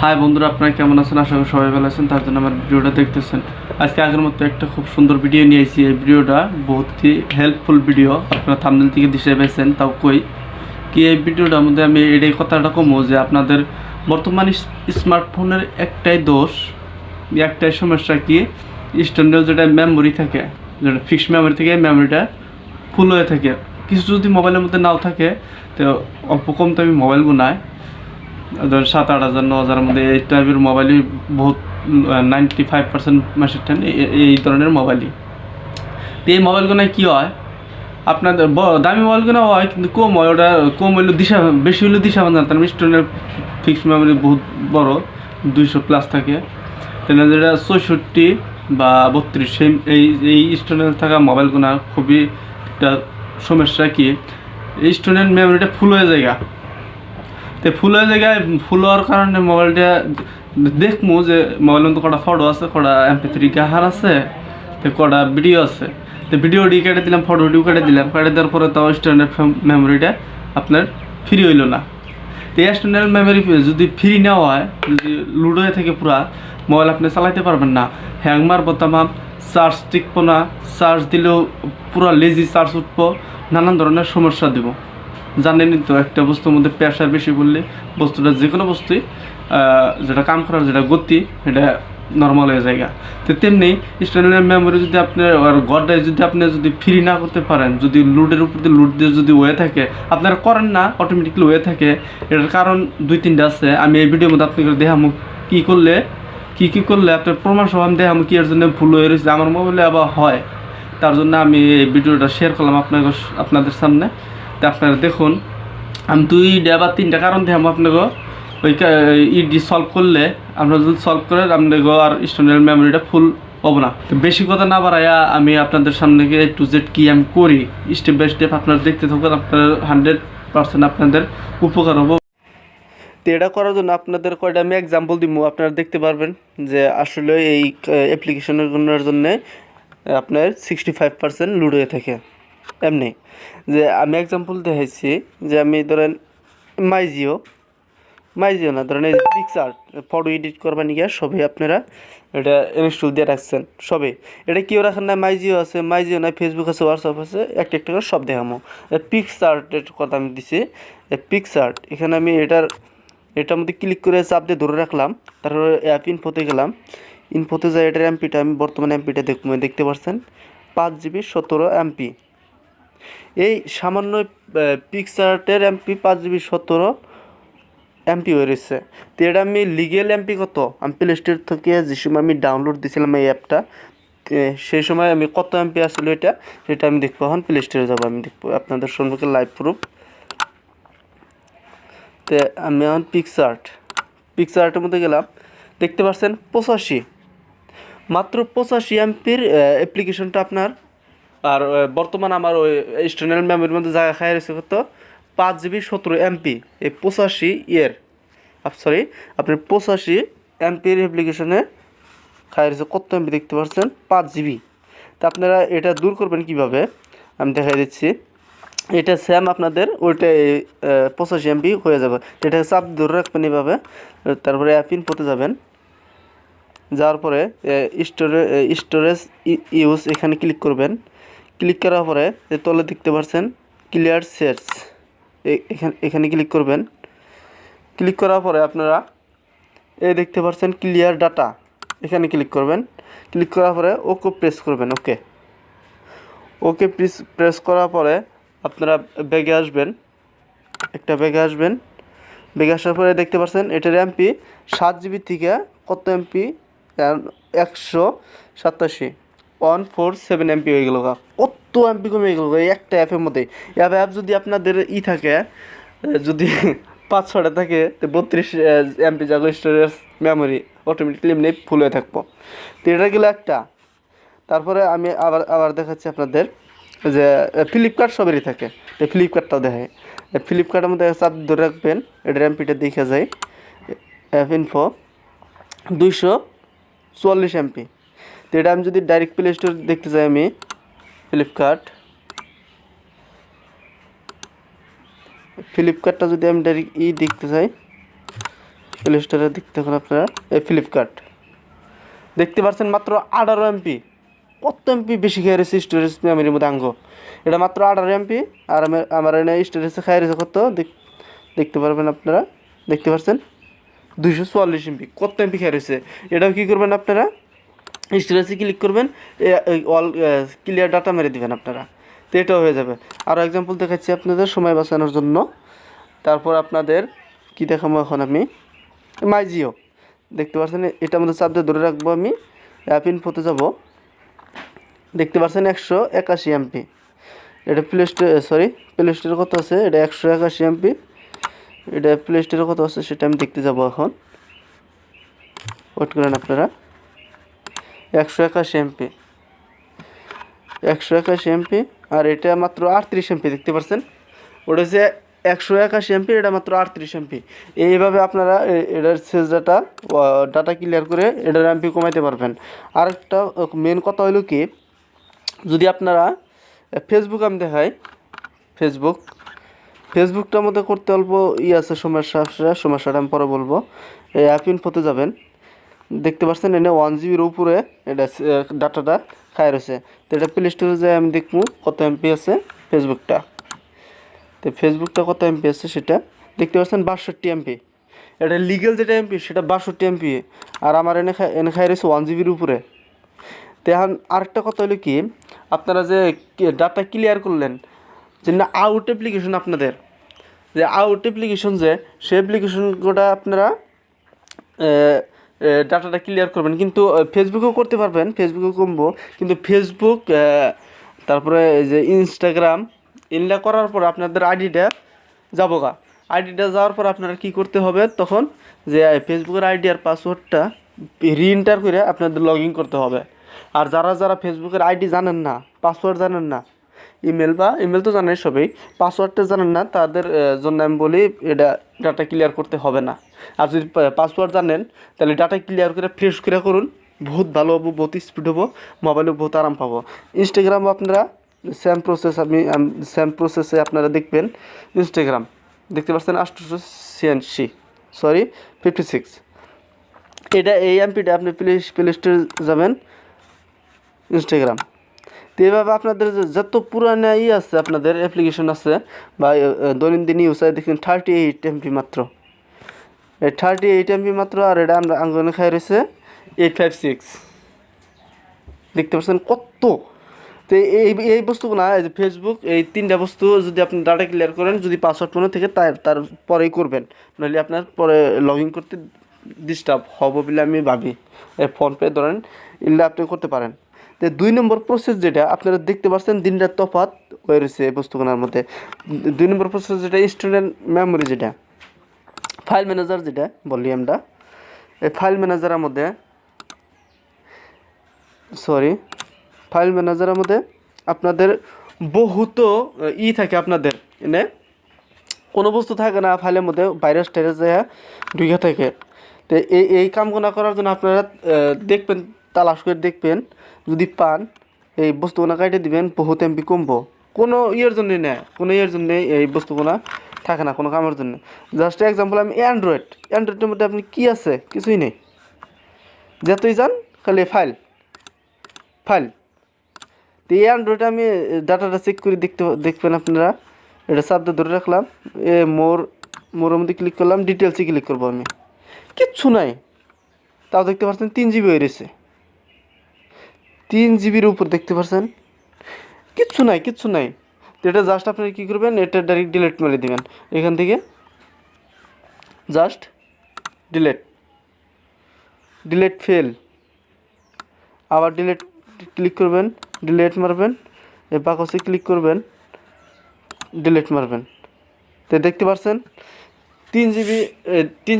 High বন্ধুরা, আপনারা কেমন আছেন? আশা করি সবাই ভালো আছেন। তার জন্য আমার ভিডিওটা দেখতেছেন। আজকে আগের মতো একটা খুব সুন্দর ভিডিও নিয়ে এসেছি। এই ভিডিওটা বহুতই হেল্পফুল ভিডিও। আপনারা থাম্বনেল থেকে দিশে পেয়েছেন, তাও কই কি এই ভিডিওটার মধ্যে আমি এটাই কথাটা কমো যে আপনাদের বর্তমান স্মার্টফোনের একটাই দোষ, একটাই সমস্যা কি, স্ট্যান্ডার্ড যেটা মেমোরি থাকে, যেটা ফিক্সড মেমোরি থেকে মেমোরিটা ফুল হয়ে থাকে। কিছু যদি মোবাইলের মধ্যে নাও থাকে তো অল্প কম তো আমি মোবাইল গুনায় ধরেন 7-8 হাজার 9 হাজারের মধ্যে এই টাইপের মোবাইলই বহুত 95% মাসের টান এই ধরনের মোবাইলই। তো এই মোবাইলগুলো কী হয়, আপনাদের দামি মোবাইলগুলো হয় কিন্তু কম হয়, ওটা কম হইলেও দিশা, বেশি হইলেও দিশা পান না। তার স্টোনের ফিক্সড মেমোরি বহুত বড়, 200+ থাকে। তাহলে যেটা 64 বা 32 সেই এই স্টোনের থাকা মোবাইলগুলো খুবই একটা সমস্যা কি, এই স্টোনের মেমোরিটা ফুল হয়ে যায়। তো ফুলের জায়গায় ফুল হওয়ার কারণে মোবাইলটা দেখবো যে মোবাইলের মধ্যে কটা ফটো আছে, কটা MP3 গাহার আছে, তো কটা ভিডিও আছে। তো ভিডিওটি কেটে দিলাম, ফটোটিও কেটে দিলাম, কেটে দেওয়ার পরে তাও স্ট্যান্ডার্ড মেমোরিটা আপনার ফ্রি হইল না। তো এই স্ট্যান্ডার্ড মেমোরি যদি ফ্রি নেওয়া হয়, যদি লুড হয়ে থাকে পুরা, মোবাইল আপনি চালাইতে পারবেন না, হ্যাং মারবো তামাম, চার্জ টিকবো না, চার্জ দিলেও পুরো লেজি চার্জ উঠবো, নানান ধরনের সমস্যা দেব। জানেনই তো, একটা বস্তুর মধ্যে প্রেশার বেশি পড়লে বস্তুটা যে কোনো বস্তুই যেটা কাম করার যেটা গতি এটা নর্মাল হয়ে যায়। তো তেমনি স্ট্যান্ডার্ড মেমোরি যদি আপনার গডটাই যদি আপনি যদি ফ্রি না করতে পারেন, যদি লোডের উপর দিয়ে লোড দিয়ে যদি হয়ে থাকে, আপনারা করেন না, অটোমেটিকলি হয়ে থাকে। এটার কারণ 2-3টা আছে। আমি এই ভিডিওর মধ্যে আপনাকে দেখাবো কী করলে আপনার প্রমাণ সহ আমি দেখাবো কি এর জন্য ভুল হয়ে রয়েছে আমার মোবাইলে আবার হয়। তার জন্য আমি এই ভিডিওটা শেয়ার করলাম আপনাদের সামনে। তা আপনারা দেখুন, আমি 2টা বা 3টা কারণ দেখাবো আপনাকে। ওই ইডি সলভ করলে, আপনারা যদি সলভ করেন আপনাকে আর স্ট্যান্ডার্ড মেমোরিটা ফুল হবো না। তো বেশি কথা না বাড়াইয়া আমি আপনাদের সামনে A to Z কী আমি করি স্টেপ বাই স্টেপ আপনারা দেখতে থাকুন। আপনার 100% আপনাদের উপকার হবো। তো এটা করার জন্য আপনাদের কয়টা আমি এক্সাম্পল দিব, আপনারা দেখতে পারবেন যে আসলে এই অ্যাপ্লিকেশনের জন্য আপনার 65% লুড হয়ে থাকে। এমনি যে আমি এক্সাম্পল দেখাইছি যে আমি ধরেন মাইজিও না, ধরেন এই পিকচার ফটো এডিট করবার নিয়ে সবই আপনারা এটা ইনস্টল দিয়ে রাখছেন সবে। এটা কেউ রাখেন না, মাইজিও আছে, মাইজিও নাই, ফেসবুক আছে, হোয়াটসঅ্যাপ আছে, একটা একটা করে সব দেখামো। পিকচার্টের কথা আমি দিছি, পিকচার্ট। এখানে আমি এটার মধ্যে ক্লিক করে চাপ দিয়ে ধরে রাখলাম, তারপরে অ্যাপ ইনফোতে গেলাম। ইনফোতে যাই এটার এমপিটা আমি বর্তমানে এমপিটা দেখতে পাচ্ছেন 5GB 17 MB। এই সামান্য পিকচার্টের এমপি 5GB 17 MB হয়ে রয়েছে। তো এটা আমি লিগেল এমপি কত, আমি প্লে স্টোর থেকে যে সময় আমি ডাউনলোড দিয়েছিলাম এই অ্যাপটা, সেই সময় আমি কত এমপি আসলে সেটা আমি দেখবো। এখন প্লে স্টোরে যাবো, আমি দেখবো আপনাদের সম্পর্কে লাইভ প্রুফ। তো আমি এখন পিকচার্টের মধ্যে গেলাম, দেখতে পাচ্ছেন 85, মাত্র 85 MBর অ্যাপ্লিকেশনটা আপনার। আর বর্তমান আমার ওই স্ট্যান্ডার্ড মেমোরির মধ্যে জায়গা খাই রয়েছে কত, 5GB 17 MB। এই 85 আপনার 85 MBর অ্যাপ্লিকেশনে খাই রয়েছে কত MB দেখতে পাচ্ছেন, 5GB। তা আপনারা এটা দূর করবেন কিভাবে আমি দেখাই দিচ্ছি। এটা সেম আপনাদের ওইটা 85 MB হয়ে যাবে। এটা চাপ ধরে রাখবেন এইভাবে, তারপরে অ্যাপ ইনফোতে যাবেন, যাওয়ার পরে স্টোরেজ ইউজ এখানে ক্লিক করবেন। ক্লিক করার পরে তলে দেখতে পাচ্ছেন ক্লিয়ার সেটস, এখানে ক্লিক করবেন। ক্লিক করার পরে আপনারা দেখতে পাচ্ছেন ক্লিয়ার ডাটা, এখানে ক্লিক করবেন। ক্লিক করার পরে ওকে প্রেস করবেন। ওকে প্রেস করার পরে আপনারা ব্যাগে আসবেন, ব্যাগে আসার পরে দেখতে পাচ্ছেন এটার এমপি 7GB থেকে কত এমপি, 187 147 MB হয়ে গেল। কত এমপি কমে গেল এই একটা অ্যাপের মধ্যে। অ্যাপ যদি আপনাদের থাকে, যদি 5-6টা থাকে, তো 32 MB যাগো স্টোরেজ মেমোরি অটোমেটিকলি এমনি ফুল হয়ে থাকবো। তো এটা গেলো একটা। তারপরে আমি আবার দেখাচ্ছি আপনাদের যে ফ্লিপকার্ট সবেরই থাকে, তো ফ্লিপকার্টটাও দেখায়। ফ্লিপকার্টের মধ্যে চাপ ধরে রাখবেন, এটার এমপিটা দেখা যায় অ্যাপ ইনফো 244 MB। তো এটা আমি যদি ডাইরেক্ট প্লে স্টোর দেখতে চাই, আমি ফ্লিপকার্টটা যদি আমি ডাইরেক্ট দেখতে চাই, প্লে স্টোরে দেখতে থাকুন আপনারা। এই ফ্লিপকার্ট দেখতে পাচ্ছেন মাত্র 18 MB। কত এমপি বেশি খেয়ে রয়েছে স্টোরেজ মেমোরির মধ্যে আঙ্গ। এটা মাত্র 18 MB। আর আমার এনে স্টোরেজে খাই রয়েছে কত দেখতে পারবেন আপনারা, দেখতে পাচ্ছেন 244 MB। কত এমপি খেয়ে রয়েছে। এটাও কী করবেন আপনারা, স্টোরেজে ক্লিক করবেন, অল ক্লিয়ার ডাটা মেরে দেবেন আপনারা, তো এটাও হয়ে যাবে। আরও এক্সাম্পল দেখাচ্ছি আপনাদের সময় বাঁচানোর জন্য। তারপর আপনাদের কি দেখাবো এখন আমি, মাই জিও দেখতে পাচ্ছেন, এটার মধ্যে চাপ দিয়ে ধরে রাখবো আমি, অ্যাপ ইনফোতে যাব, দেখতে পাচ্ছেন 181 MB। এটা প্লে স্টোরে কত আছে, এটা 181 MB। এটা প্লে স্টোরে কত আছে সেটা আমি দেখতে যাব এখন, ওয়েট করেন আপনারা। 181 MB, 181 MB। আর এটা মাত্র 38 MB দেখতে পাচ্ছেন, ওটা হচ্ছে 181 MB, এটা মাত্র 38 MB। এইভাবে আপনারা এটার শেষ ডাটা ক্লিয়ার করে এটার এমপি কমাইতে পারবেন। আরেকটা মেন কথা হলো কি, যদি আপনারা ফেসবুক আমি দেখাই, ফেসবুকটার মধ্যে করতে অল্প আছে সমস্যাটা আমি পরে বলবো। এই অ্যাপ ইনফোতে যাবেন, দেখতে পাচ্ছেন এনে 1 GB উপরে এটা ডাটাটা খাই রয়েছে। তো এটা প্লে স্টোরে যাই আমি দেখবো কত এমপি আছে ফেসবুকটা। তো ফেসবুকটা কত এমপি আছে সেটা দেখতে পাচ্ছেন 62 MB। এটা লিগেল যেটা এমপি সেটা 62 MB। আর আমার এনে খাই রয়েছে 1 GB উপরে। তো এখন আরেকটা কথা হলো কি, আপনারা যে ডাটা ক্লিয়ার করলেন, যে না আউট অ্যাপ্লিকেশন আপনাদের, যে আউট অ্যাপ্লিকেশন যে সেই অ্যাপ্লিকেশনটা আপনারা ডাটাটা ক্লিয়ার করবেন। কিন্তু ফেসবুকেও করতে পারবেন, ফেসবুকেও কমবো, কিন্তু ফেসবুক তারপরে যে ইনস্টাগ্রাম এগুলা করার পর আপনাদের আইডিটা আইডিটা যাওয়ার পর আপনারা কি করতে হবে তখন, যে ফেসবুকের আইডি আর পাসওয়ার্ডটা রিএন্টার করে আপনাদের লগ ইন করতে হবে। আর যারা ফেসবুকের আইডি জানেন না, পাসওয়ার্ড জানেন না, ইমেল তো জানেন সবাই, পাসওয়ার্ডটা জানেন না, তাদের জন্য আমি বলি এটা ডাটা ক্লিয়ার করতে হবে না। আর যদি পাসওয়ার্ড জানেন তাহলে ডাটা ক্লিয়ার করে ফ্রেশ করে করুন, বহুত ভালো হবো, বহুত স্পিড হবো, মোবাইলে বহুত আরাম পাবো। ইনস্টাগ্রামও আপনারা সেম প্রসেসে আপনারা দেখবেন। ইনস্টাগ্রাম দেখতে পাচ্ছেন 56, এটা এই এমপিটা আপনি প্লে স্টোরে যাবেন, ইনস্টাগ্রাম। তো এইভাবে আপনাদের যত পুরানো আছে আপনাদের অ্যাপ্লিকেশন আছে বা দৈনন্দিন ইউজ হয় দেখুন 38 MB মাত্র, এই 38 MB মাত্র। আর এটা আমরা আঙ্গনে খাই রয়েছে 856, দেখতে পাচ্ছেন কত। তো এই বস্তুগুলো এই যে ফেসবুক, এই 3টা বস্তু যদি আপনি ডাটা ক্লিয়ার করেন, যদি পাসওয়ার্ড মনে থেকে তারপরেই করবেন, নাহলে আপনার পরে লগ ইন করতে ডিস্টার্ব হবো বলে আমি ভাবি। ফোনপে ধরেন এগুলো আপনি করতে পারেন। তো 2 নম্বর প্রসেস যেটা আপনারা দেখতে পাচ্ছেন দিনটা তফাৎ হয়ে রয়েছে এই বস্তুগুলোর মধ্যে। 2 নম্বর প্রসেস যেটা স্টুডেন্ট মেমোরি, যেটা ফাইল ম্যানেজার যেটা বলি আমরা, এই ফাইল ম্যানেজারের মধ্যে আপনাদের বহুত থাকে, আপনাদের এনে কোনো বস্তু থাকে না ফাইলের মধ্যে, ভাইরাস টাইরাস যায় ঢুকে থাকে। তো এই কামগুলো করার জন্য আপনারা দেখবেন, তালাশ করে দেখবেন, যদি পান এই বস্তুগুলো কাটে দিবেন, বহুত এমপি কমবো। কোনো ইয়ের জন্যে না, এই বস্তুগুলো থাকে না কোনো কামের জন্য। জাস্ট এক্সাম্পল আমি অ্যান্ড্রয়েডের মধ্যে আপনি কী আছে, কিছুই নেই, যতই যান খালি ফাইল। তো এই অ্যান্ড্রয়েডে আমি ডাটাটা চেক করে দেখবেন আপনারা। এটা চাপটা ধরে রাখলাম, মোর মধ্যে ক্লিক করলাম, ডিটেলসে ক্লিক করবো আমি, কিচ্ছু নাই, তাও দেখতে পাচ্ছেন 3 GB হয়ে রয়েছে, 3 GBর উপর দেখতে পাচ্ছেন, কিচ্ছু নাই। তো এটা জাস্ট আপনারা কী করবেন, এটা ডাইরেক্ট ডিলিট মেরে দেবেন এখান থেকে, জাস্ট ডিলিট ফেল, আবার ডিলিট ক্লিক করবেন, ডিলিট মারবেন, এই বাক্সে ক্লিক করবেন, ডিলিট মারবেন। তো দেখতে পাচ্ছেন 3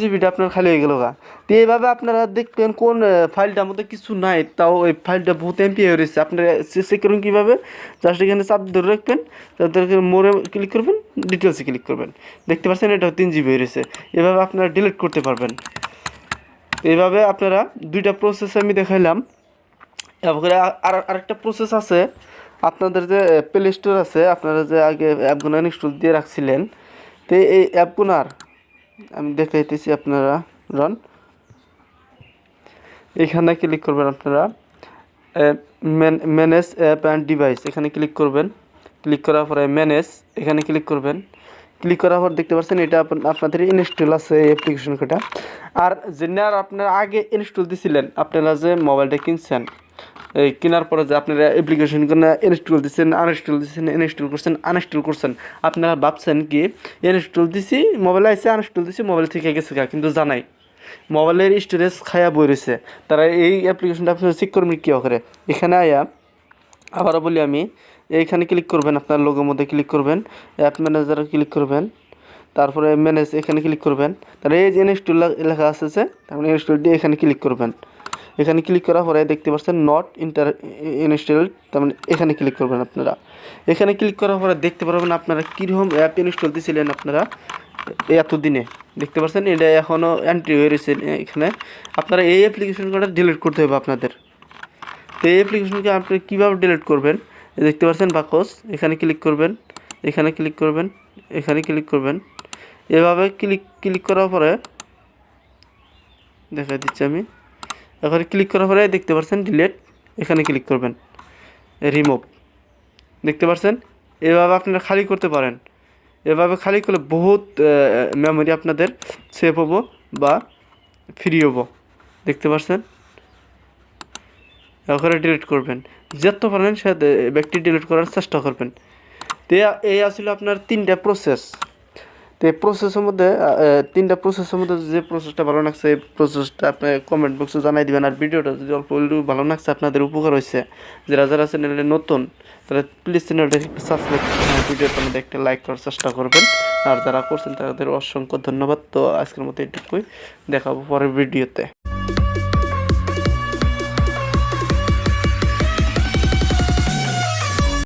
জিবিটা আপনার খালি হয়ে গেল গা। তো এইভাবে আপনারা দেখবেন কোন ফাইলটার মধ্যে কিছু নাই, তাও ওই ফাইলটা বহুত এমপি হয়ে রয়েছে। আপনারা চেক করুন কীভাবে, জাস্ট এখানে চাপ ধরে রাখবেন, তাদেরকে মোড়ে ক্লিক করবেন, ডিটেলসে ক্লিক করবেন, দেখতে পাচ্ছেন এটা 3 GB হয়ে রয়েছে। এভাবে আপনারা ডিলিট করতে পারবেন। এইভাবে আপনারা 2টা প্রসেস আমি দেখাইলাম। এরপরে আরেকটা প্রসেস আছে, আপনাদের যে প্লে স্টোর আছে, আপনারা যে আগে অ্যাপগুলো ইনস্টল দিয়ে রাখছিলেন, তো এই অ্যাপগুলার আমি দেখাইতেছি আপনারা রান। এখানে ক্লিক করবেন আপনারা ম্যানেজ অ্যাপ অ্যান্ড ডিভাইস, এখানে ক্লিক করবেন। ক্লিক করার পরে ম্যানেজ, এখানে ক্লিক করবেন। ক্লিক করার পর দেখতে পাচ্ছেন এটা আপনাদের ইনস্টল আছে এই অ্যাপ্লিকেশনটা। আর যেনার আপনারা আগে ইনস্টল দিছিলেন, আপনারা যে মোবাইলটা কিনছেন, এই কেনার পরে যে আপনারা অ্যাপ্লিকেশনগুলো ইনস্টল দিচ্ছেন, আনইনস্টল করছেন, আপনারা ভাবছেন কি ইনস্টল দিছি মোবাইলে আইসে, আনইনস্টল দিছি মোবাইল থেকে গেছে, কিন্তু জানাই মোবাইলের স্টোরেজ খায়া বই রয়েছে। তারা এই অ্যাপ্লিকেশনটা আপনারা চেক করবেন কী করে। এখানে আয়া আবারও বলি আমি, এইখানে ক্লিক করবেন, আপনার লোগোর মধ্যে ক্লিক করবেন, অ্যাপ ম্যানেজারে ক্লিক করবেন, তারপরে ম্যানেজ এখানে ক্লিক করবেন। তাহলে এই যে ইনস্টল লেখা আছে, তারপরে ইনস্টল দিয়ে এখানে ক্লিক করবেন। এখানে ক্লিক করার পরে দেখতে পাচ্ছেন নট ইনস্টল, তার মানে এখানে ক্লিক করবেন আপনারা। এখানে ক্লিক করার পরে দেখতে পারবেন আপনারা কীরকম অ্যাপ ইনস্টল দিয়েছিলেন আপনারা এতদিনে। দেখতে পাচ্ছেন এটা এখনও এন্ট্রি হয়ে রয়েছে এখানে। আপনারা এই অ্যাপ্লিকেশনটা ডিলিট করতে হবে আপনাদের। তো এই অ্যাপ্লিকেশনকে আপনি কীভাবে ডিলিট করবেন, দেখতে পাচ্ছেন বাকস, এখানে ক্লিক করবেন, এখানে ক্লিক করবেন, এখানে ক্লিক করবেন। এভাবে ক্লিক করার পরে দেখা দিচ্ছি আমি, এখানে ক্লিক করার পরে দেখতে পাচ্ছেন ডিলিট, এখানে ক্লিক করবেন, রিমুভ। দেখতে পাচ্ছেন এভাবে আপনারা খালি করতে পারেন। এভাবে খালি করলে বহুত মেমোরি আপনাদের সেভ হবো বা ফ্রি হবো। দেখতে পাচ্ছেন ওখানে ডিলিট করবেন, যত পারেন সে ব্যক্তি ডিলিট করার চেষ্টা করবেন। তো এই আসলে আপনার 3টা প্রসেস। তো এই প্রসেসের মধ্যে 3টা প্রসেসের মধ্যে যে প্রসেসটা ভালো লাগছে এই প্রসেসটা আপনি কমেন্ট বক্সে জানাই দিবেন। আর ভিডিওটা যদি অল্প ভালো লাগছে, আপনাদের উপকার হয়েছে, যারা যারা চ্যানেলে নতুন তাহলে প্লিজ চ্যানেলটা একটু সাবস্ক্রাইব, ভিডিওটা মধ্যে একটা লাইক করার চেষ্টা করবেন। আর যারা করছেন তাদের অসংখ্য ধন্যবাদ। তো আজকের মতো এটুকুই, দেখাবো পরের ভিডিওতে।